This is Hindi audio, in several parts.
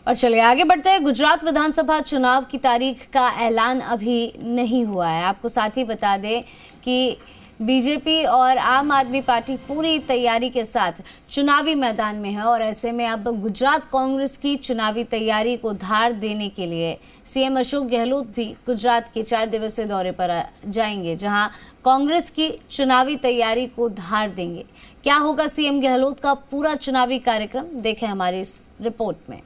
और चलिए आगे बढ़ते हैं। गुजरात विधानसभा चुनाव की तारीख का ऐलान अभी नहीं हुआ है। आपको साथ ही बता दें कि बीजेपी और आम आदमी पार्टी पूरी तैयारी के साथ चुनावी मैदान में है और ऐसे में अब गुजरात कांग्रेस की चुनावी तैयारी को धार देने के लिए सीएम अशोक गहलोत भी गुजरात के 4 दिवसीय दौरे पर जाएंगे, जहां कांग्रेस की चुनावी तैयारी को धार देंगे। क्या होगा सीएम गहलोत का पूरा चुनावी कार्यक्रम, देखें हमारी इस रिपोर्ट में।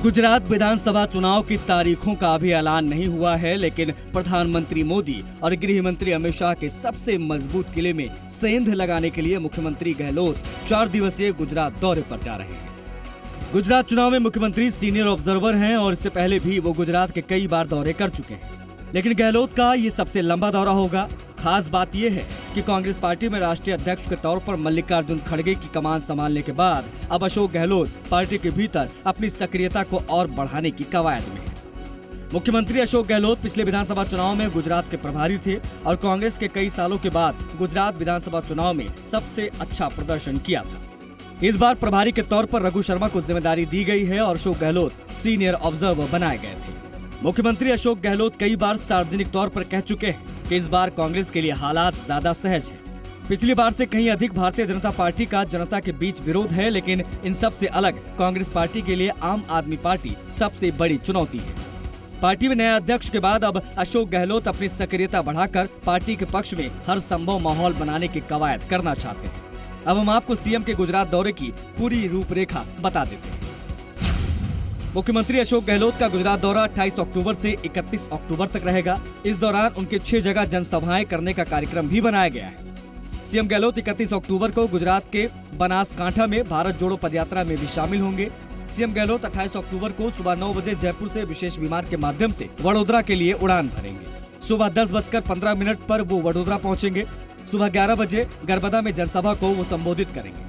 गुजरात विधानसभा चुनाव की तारीखों का अभी ऐलान नहीं हुआ है, लेकिन प्रधानमंत्री मोदी और गृह मंत्री अमित शाह के सबसे मजबूत किले में सेंध लगाने के लिए मुख्यमंत्री गहलोत 4 दिवसीय गुजरात दौरे पर जा रहे हैं। गुजरात चुनाव में मुख्यमंत्री सीनियर ऑब्जर्वर हैं और इससे पहले भी वो गुजरात के कई बार दौरे कर चुके हैं, लेकिन गहलोत का ये सबसे लंबा दौरा होगा। खास बात यह है कि कांग्रेस पार्टी में राष्ट्रीय अध्यक्ष के तौर पर मल्लिकार्जुन खड़गे की कमान संभालने के बाद अब अशोक गहलोत पार्टी के भीतर अपनी सक्रियता को और बढ़ाने की कवायद में है। मुख्यमंत्री अशोक गहलोत पिछले विधानसभा चुनाव में गुजरात के प्रभारी थे और कांग्रेस के कई सालों के बाद गुजरात विधानसभा चुनाव में सबसे अच्छा प्रदर्शन किया था। इस बार प्रभारी के तौर पर रघु शर्मा को जिम्मेदारी दी गई है और अशोक गहलोत सीनियर ऑब्जर्वर बनाए गए थे। मुख्यमंत्री अशोक गहलोत कई बार सार्वजनिक तौर पर कह चुके हैं कि इस बार कांग्रेस के लिए हालात ज्यादा सहज हैं। पिछली बार से कहीं अधिक भारतीय जनता पार्टी का जनता के बीच विरोध है, लेकिन इन सब से अलग कांग्रेस पार्टी के लिए आम आदमी पार्टी सबसे बड़ी चुनौती है। पार्टी में नए अध्यक्ष के बाद अब अशोक गहलोत अपनी सक्रियता बढ़ाकर पार्टी के पक्ष में हर संभव माहौल बनाने की कवायद करना चाहते हैं। अब हम आपको सीएम के गुजरात दौरे की पूरी रूपरेखा बता देते हैं। मुख्यमंत्री अशोक गहलोत का गुजरात दौरा 28 अक्टूबर से 31 अक्टूबर तक रहेगा। इस दौरान उनके 6 जगह जनसभाएं करने का कार्यक्रम भी बनाया गया है। सीएम गहलोत 31 अक्टूबर को गुजरात के बनासकांठा में भारत जोड़ो पदयात्रा में भी शामिल होंगे। सीएम गहलोत 28 अक्टूबर को सुबह 9 बजे जयपुर से विशेष विमान के माध्यम से वडोदरा के लिए उड़ान भरेंगे। सुबह 10:15 पर वो वडोदरा पहुँचेंगे। सुबह 11 बजे गरबदा में जनसभा को वो संबोधित करेंगे।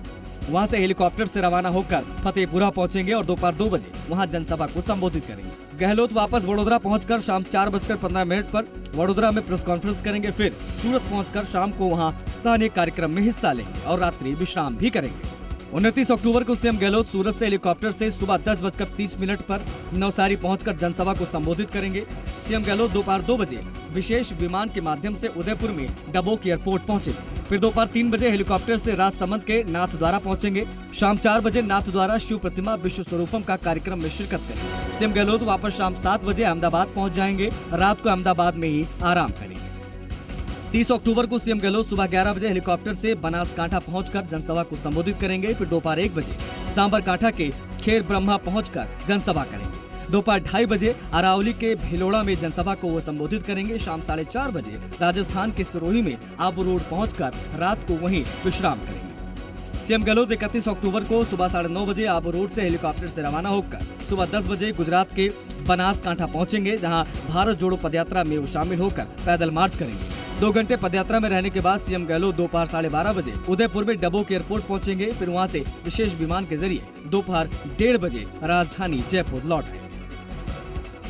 वहां से हेलीकॉप्टर से रवाना होकर फतेहपुरा पहुंचेंगे और दोपहर 2 बजे वहां जनसभा को संबोधित करेंगे। गहलोत वापस वडोदरा पहुंचकर शाम 4:15 पर वडोदरा में प्रेस कॉन्फ्रेंस करेंगे। फिर सूरत पहुंचकर शाम को वहां स्थानीय कार्यक्रम में हिस्सा लेंगे और रात्रि विश्राम भी करेंगे। 29 अक्टूबर को सीएम गहलोत सूरत से हेलीकॉप्टर से सुबह 10:30 पर नवसारी पहुंचकर जनसभा को संबोधित करेंगे। सीएम गहलोत दोपहर 2 बजे विशेष विमान के माध्यम से उदयपुर में डबोक एयरपोर्ट पहुंचेंगे। फिर दोपहर 3 बजे हेलीकॉप्टर से राजसमंद के नाथद्वारा पहुंचेंगे। शाम 4 बजे नाथद्वारा शिव प्रतिमा विश्व स्वरूपम का कार्यक्रम में शिरकत करेंगे। सीएम गहलोत वापस शाम 7 बजे अहमदाबाद पहुंच जाएंगे। रात को अहमदाबाद में ही आराम करेंगे। 30 अक्टूबर को सीएम गहलोत सुबह 11 बजे हेलीकॉप्टर से बनासकांठा पहुंचकर जनसभा को संबोधित करेंगे। फिर दोपहर 1 बजे सांबरकांठा के खेर ब्रह्मा पहुंचकर जनसभा करेंगे। दोपहर 2:30 बजे अरावली के भिलोड़ा में जनसभा को वो संबोधित करेंगे। शाम 4:30 बजे राजस्थान के सिरोही में आबू रोड पहुंचकर रात को वहीं विश्राम करेंगे। सीएम गहलोत 31 अक्टूबर को सुबह 9:30 बजे आबू रोड से हेलीकॉप्टर से रवाना होकर सुबह 10 बजे गुजरात के बनासकांठा पहुंचेंगे, जहां भारत जोड़ो पदयात्रा में वो शामिल होकर पैदल मार्च करेंगे। 2 घंटे पदयात्रा में रहने के बाद सीएम गहलोत दोपहर 12:30 बजे उदयपुर में डबोक एयरपोर्ट पहुंचेंगे। फिर वहां से विशेष विमान के जरिए दोपहर 1:30 बजे राजधानी जयपुर लौट आएंगे।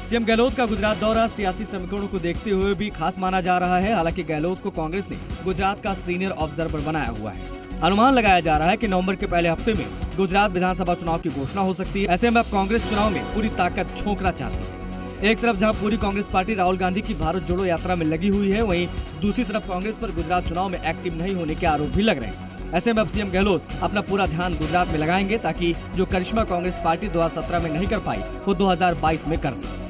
सीएम गहलोत का गुजरात दौरा सियासी समीकरणों को देखते हुए भी खास माना जा रहा है। हालांकि गहलोत को कांग्रेस ने गुजरात का सीनियर ऑब्जर्वर बनाया हुआ है। अनुमान लगाया जा रहा है कि नवंबर के पहले हफ्ते में गुजरात विधानसभा चुनाव की घोषणा हो सकती है। ऐसे में अब कांग्रेस चुनाव में पूरी ताकत झोंकना चाहती है। एक तरफ जहां पूरी कांग्रेस पार्टी राहुल गांधी की भारत जोड़ो यात्रा में लगी हुई है, वहीं दूसरी तरफ कांग्रेस पर गुजरात चुनाव में एक्टिव नहीं होने के आरोप भी लग रहे हैं। ऐसे में अब सीएम गहलोत अपना पूरा ध्यान गुजरात में लगाएंगे, ताकि जो करिश्मा कांग्रेस पार्टी 2017 में नहीं कर पाई वो 2022 में कर दे।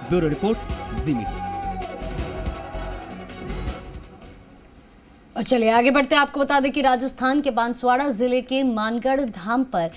ब्यूरो रिपोर्ट, जी मीडिया। और चलिए आगे बढ़ते हैं। आपको बता दें कि राजस्थान के बांसवाड़ा जिले के मानगढ़ धाम पर